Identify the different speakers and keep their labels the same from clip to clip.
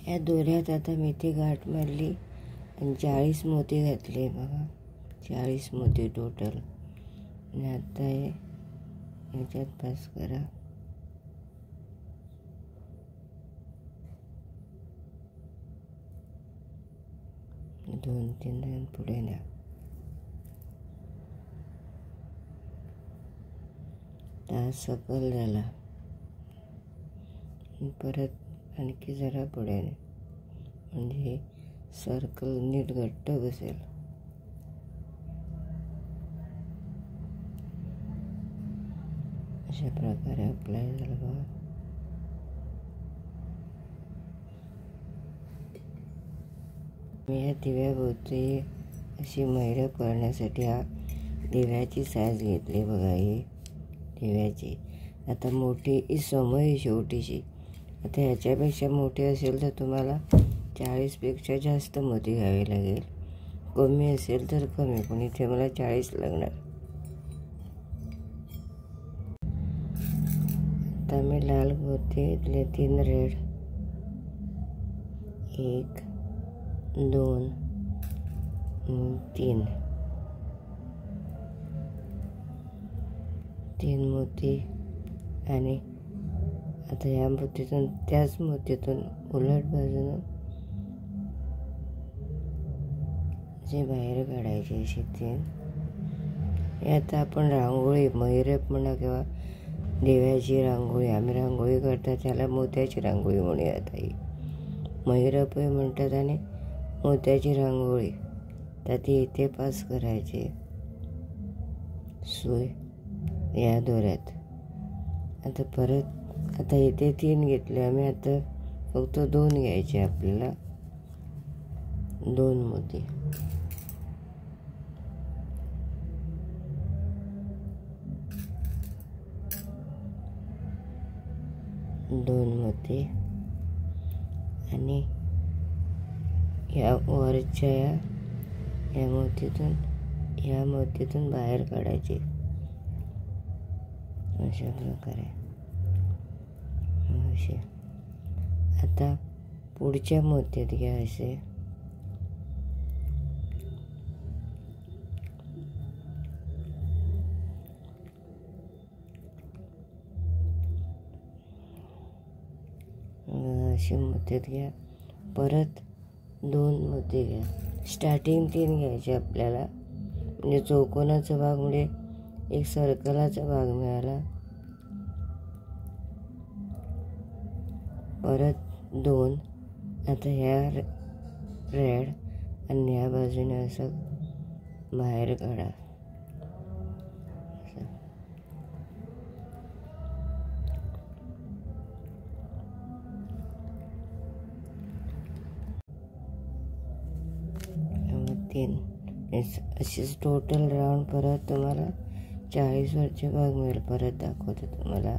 Speaker 1: या दोऱ्यात आता मी इथे गाठ मारली आणि 40 मोती घातले बघा, 40 मोती टोटल. आणि आता हे ह्याच्यात पास करा. दोन तीन जण पुढे न्या. तास सकल झाला. परत आणखी जरा पुढे न्या, म्हणजे सर्कल नीट घट्ट बसेल. अशा प्रकारे अप्लाय झालं बघा. मी या दिव्याभोवती अशी मैरप करण्यासाठी हा दिव्याची साईज घेतली बघा, ही दिव्याची. आता मोठी ही समय शेवटीची. आता ह्याच्यापेक्षा मोठी असेल तर तुम्हाला 40पेक्षा जास्त मोती घ्यावे लागेल, कमी असेल तर कमी, पण इथे मला 40 लागणार. आता मी लाल मोती घेतले 3 रेड, 1 2 3 3 मोती. आणि आता या मोतीतून त्याच मोतीतून उलट बाजूनं जे बाहेर काढायचे असे 3. आता आपण रांगोळी मैरप म्हणा किंवा दिव्याची रांगोळी, आम्ही रांगोळी करतात त्याला मोत्याची रांगोळी म्हणूयात. ही मैरपही म्हणतात आणि मोत्याची रांगोळी. तर ती इथे पास करायची सुई या दोऱ्यात. आता परत आता इथे 3 घेतले आम्ही, आता फक्त 2 घ्यायचे आपल्याला, 2 मोती. 2 मोती आणि या वरच्या या मोतीतून बाहेर काढायचे अशा प्रकारे. असे आता पुढच्या मोत्यात घ्या असे. असे मोत्यात घ्या. परत 2 मोती घ्या. स्टार्टिंग 3 घ्यायचे आपल्याला, म्हणजे चौकोनाचा भाग म्हणजे एक सर्कलाचा भाग मिळाला. परत 2. आता ह्या रेड आणि ह्या बाजूने असं बाहेर काढा. अशीच टोटल राऊंड परत तुम्हाला 40 वरचे भाग मिळेल. परत दाखवते तुम्हाला.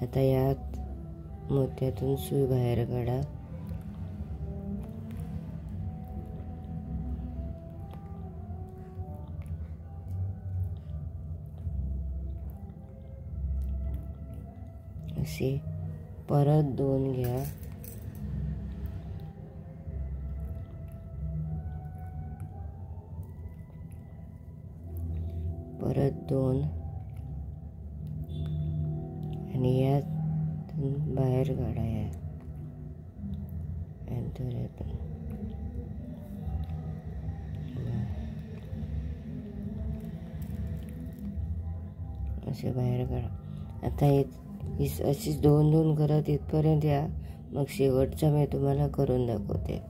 Speaker 1: आता यात मोत्यातून सुई बाहेर काढा. असे परत 2 घ्या. परत 2 आणि यात बाहेर काढा. या दोऱ्यातून असे बाहेर काढा. आता अशीच 2-2 करत इथपर्यंत या. मग शेवटचा मी तुम्हाला करून दाखवते.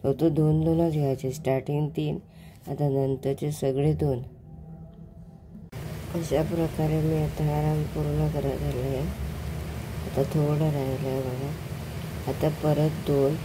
Speaker 1: फक्त 2-2च घ्यायचे. स्टार्टिंग 3, आता नंतरचे सगळे 2. अशा प्रकारे मी आता आराम पूर्ण करत झालं आहे. आता थोडं राहिलं आहे बघा. आता परत 2.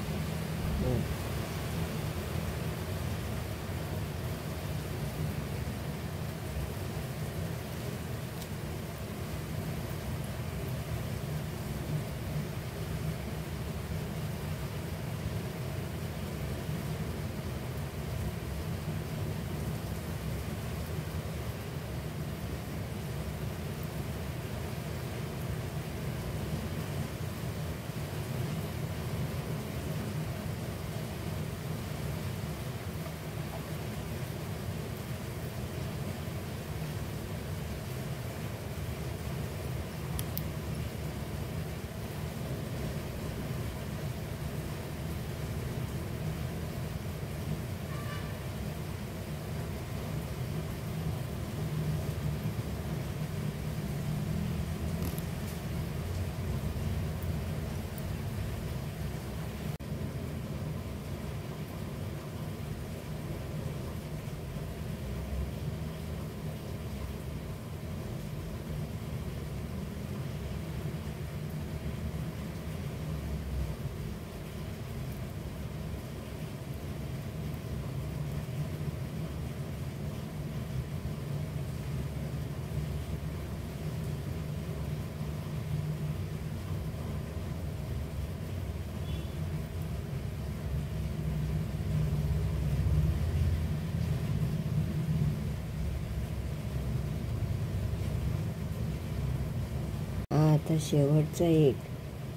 Speaker 1: आता शेवटचा एक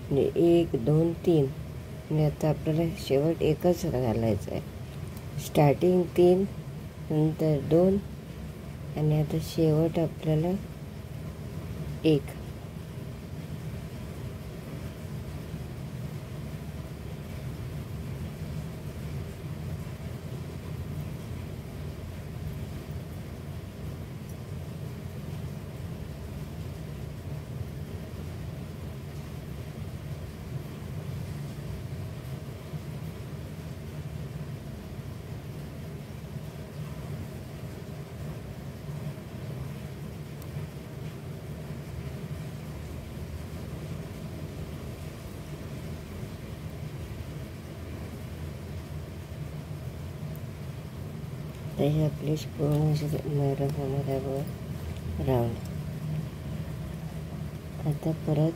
Speaker 1: म्हणजे 1 2 3 म्हणजे आता आपल्याला शेवट एकच घालायचा आहे. स्टार्टिंग 3 नंतर 2 आणि आता शेवट आपल्याला 1. तशी आपली पूर्ण मिरर होणार आहे बघा राऊंड. आता परत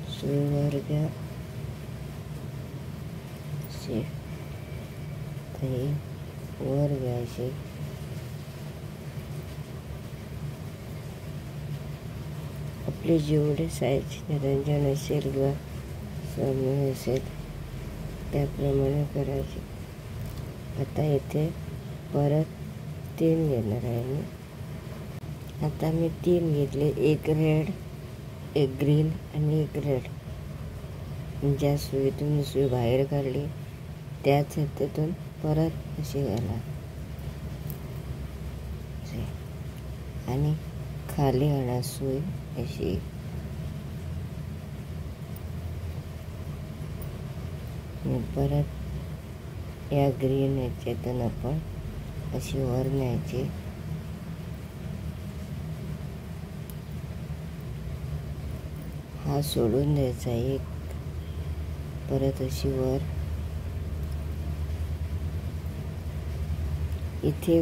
Speaker 1: सुई वर घ्या. वर घ्यायची. आपले जेवढे साईज निरंजन असेल किंवा समोर असेल त्याप्रमाणे करायचे. आता इथे परत 3 घेणार आहे मी. आता मी 3 घेतले, 1 रेड, 1 ग्रीन आणि 1 रेड. ज्या सुईतून मी सुई बाहेर काढली त्याच ह्याच्यातून परत अशी घाला आणि खाली आणा सुई अशी. परत या ग्रीन ह्याच्यातून आपण अशी वर न्यायची. हा सोडून द्यायचा एक. परत अशी वर. इथे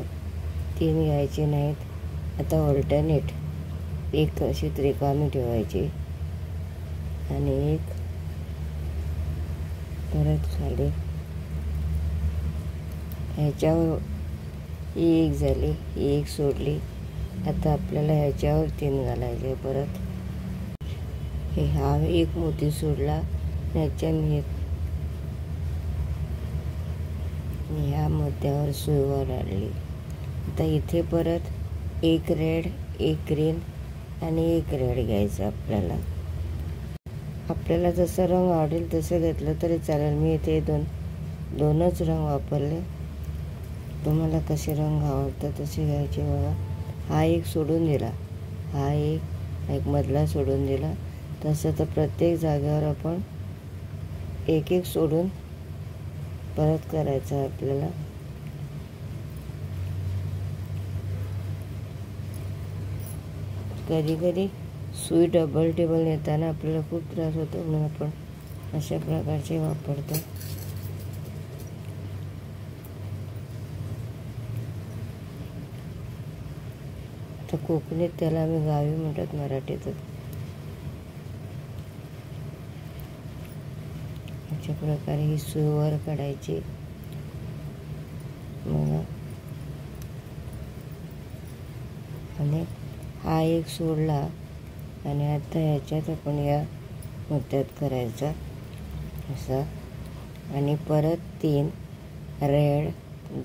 Speaker 1: 3 घ्यायचे नाहीत. आता ऑल्टरनेट एक अशी त्रिकामी ठेवायची आणि एक परत खाली. ह्याच्यावर ही एक झाली, ही एक सोडली. आता आपल्याला ह्याच्यावर 3 घालायचे. परत हा एक मोती सोडला, ह्याच्याने ह्या मोत्यावर सुई वर आणली. आता इथे परत 1 रेड, 1 ग्रीन आणि 1 रेड घ्यायचं आपल्याला. आपल्याला जसं रंग आवडेल तसं घेतलं तरी चालेल. मी इथे दोनच रंग वापरले. तुम्हाला कसे रंग आवडतात तसे घ्यायचे बघा. हा एक सोडून दिला, हा एक मधला सोडून दिला. तसं तर प्रत्येक जागेवर आपण एक सोडून परत करायचं आपल्याला. कधी कधी सुई डबल टेबल नेताना आपल्याला खूप त्रास होतो म्हणून आपण अशा प्रकारचे वापरतो. तर कोकणीत त्याला आम्ही गावी म्हणतात, मराठीत अशा प्रकारे ही सुई वर काढायची. मग आणि हा एक सोडला आणि आता ह्याच्यात आपण या मोत्यात करायचा असा. आणि परत 3 रेड,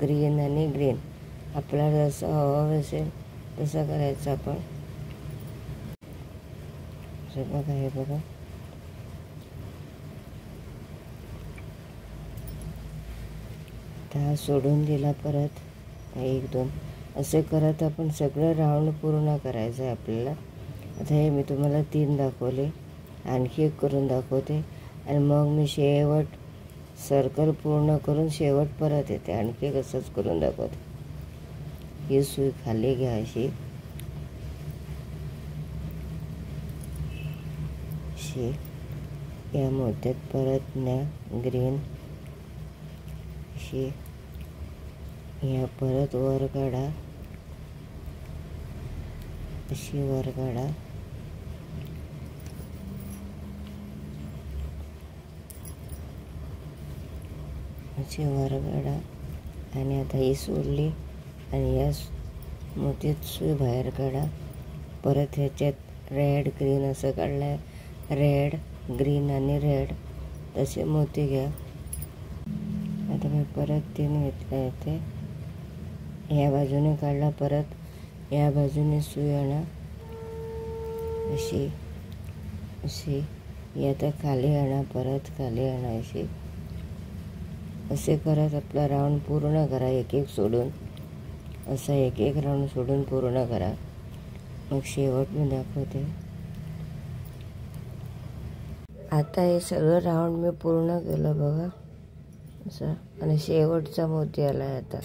Speaker 1: ग्रीन आणि ग्रीन. आपल्याला जसं हवं असेल तसं करायचं आपण. असं बघा, हे बघा. हा सोडून दिला. परत 1 2 असे करत आपण सगळं राऊंड पूर्ण करायचं आहे आपल्याला. आता हे मी तुम्हाला 3 दाखवले, आणखी एक करून दाखवते आणि मग मी शेवट सर्कल पूर्ण करून शेवट परत येते. आणखी एक असंच करून दाखवते. ही सुई खाली घ्या अशी या मोत्यात परत न्या ग्रीन अशी. या परत वर काढा अशी, वर काढा अशी, वर काढा. आणि आता ही सोडली आणि या मोतीत सुई बाहेर काढा. परत ह्याच्यात रेड ग्रीन असं काढलं आहे. रेड ग्रीन आणि रेड तसे मोती घ्या. आता मी परत 3 घेतले इथे. ह्या बाजूने काढला, परत या बाजूने सुई आणा अशी अशी. आता खाली आणा, परत खाली आणा अशी. असे करत आपला राऊंड पूर्ण करा, एक एक सोडून. असा एक एक राऊंड सोडून पूर्ण करा. मग शेवट मी दाखवते. आता हे सगळं राऊंड मी पूर्ण केलं बघा असं. आणि शेवटचा मोती आला आहे. आता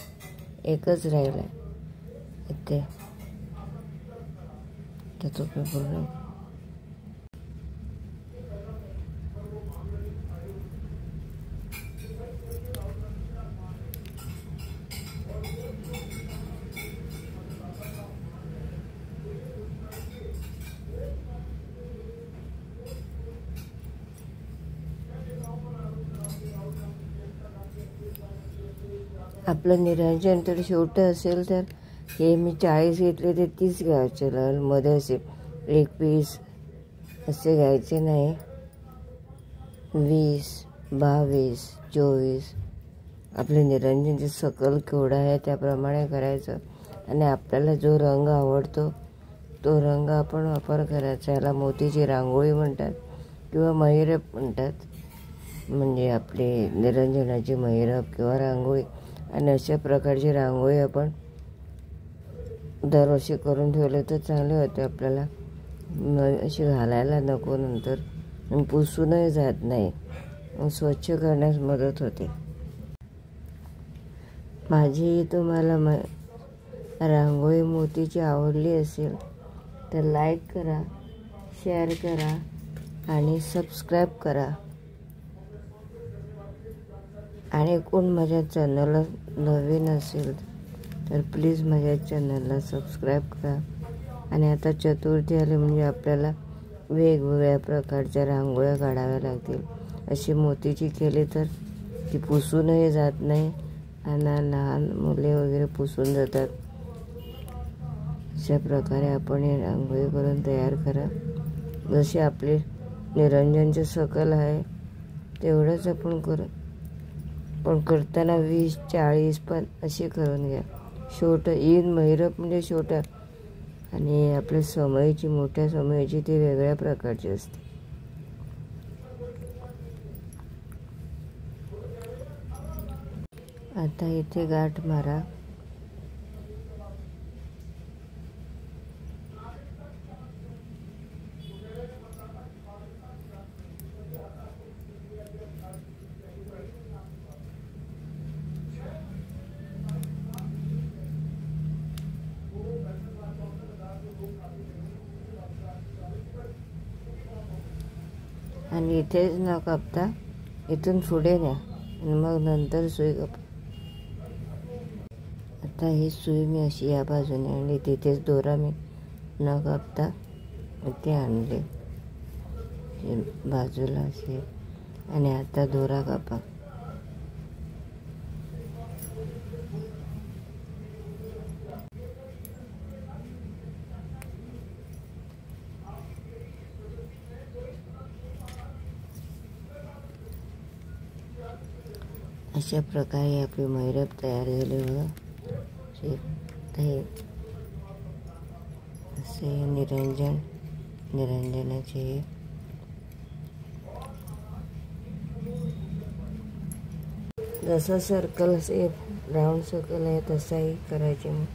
Speaker 1: एकच राहिला आहे इथे. तर तो मी पूर्ण आपलं निरंजन तर छोटं असेल तर हे मी 40 घेतले ते 30 घ्यायचे. मध्ये असे 1 पीस असे घ्यायचे नाही. 20, 22, 24 आपले निरंजनचे सकल केवढा आहे त्याप्रमाणे करायचं. आणि आपल्याला जो रंग आवडतो तो रंग आपण वापर करायचा. याला मोतीची रांगोळी म्हणतात किंवा महिरप म्हणतात. म्हणजे आपली निरंजनाची महिरप किंवा रांगोळी. आणि अशा प्रकारची रांगोळी आपण दरवर्षी करून ठेवले तर चांगले होते. आपल्याला अशी घालायला नको नंतर, आणि पुसूनही जात नाही. स्वच्छ करण्यास मदत होते. माझी तुम्हाला रांगोळी मोतीची आवडली असेल तर लाईक करा, शेअर करा आणि सबस्क्राईब करा. आणि कोण माझ्या चॅनलला नवीन असेल तर प्लीज माझ्या चॅनलला सबस्क्राईब करा. आणि आता चतुर्थी आली म्हणजे आपल्याला वेगवेगळ्या प्रकारच्या रांगोळ्या काढाव्या लागतील. अशी मोतीची केली तर ती पुसूनही जात नाही. आणि लहान मुले वगैरे पुसून जातात. अशा प्रकारे आपण ही रांगोळी करून तयार करा. जसे आपले निरंजनचे सकल आहे तेवढंच आपण करू. पण करताना 20, 40 पण असे करून घ्या. छोटं ईद महिरप म्हणजे छोटा. आणि आपल्या समईची, मोठ्या समईची ती वेगळ्या प्रकारची असते. आता इथे गाठ मारा. आणि इथेच न कापता इथून पुढे न्या आणि मग नंतर सुई कापा. आता ही सुई मी अशी या बाजूने आणली, तिथेच दोरा मी न कापता इथे आणले बाजूला असे. आणि आता दोरा कापा. अशा प्रकारे आपली महिरप तयार झाली बघा. असे निरंजनाचे जसं सर्कल असे राऊंड सर्कल आहे तसाही करायचे. मग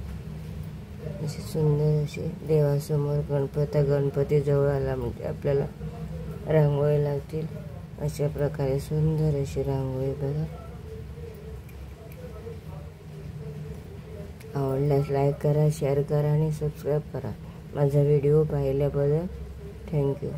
Speaker 1: अशी सुंदर अशी देवासमोर गणपती जवळ आला म्हणजे आपल्याला रांगोळी लागतील. अशा प्रकारे सुंदर अशी रांगोळी बघा. आवडल्यास लाईक करा, शेअर करा आणि सबस्क्राईब करा. माझा व्हिडिओ पाहिल्याबद्दल थँक्यू.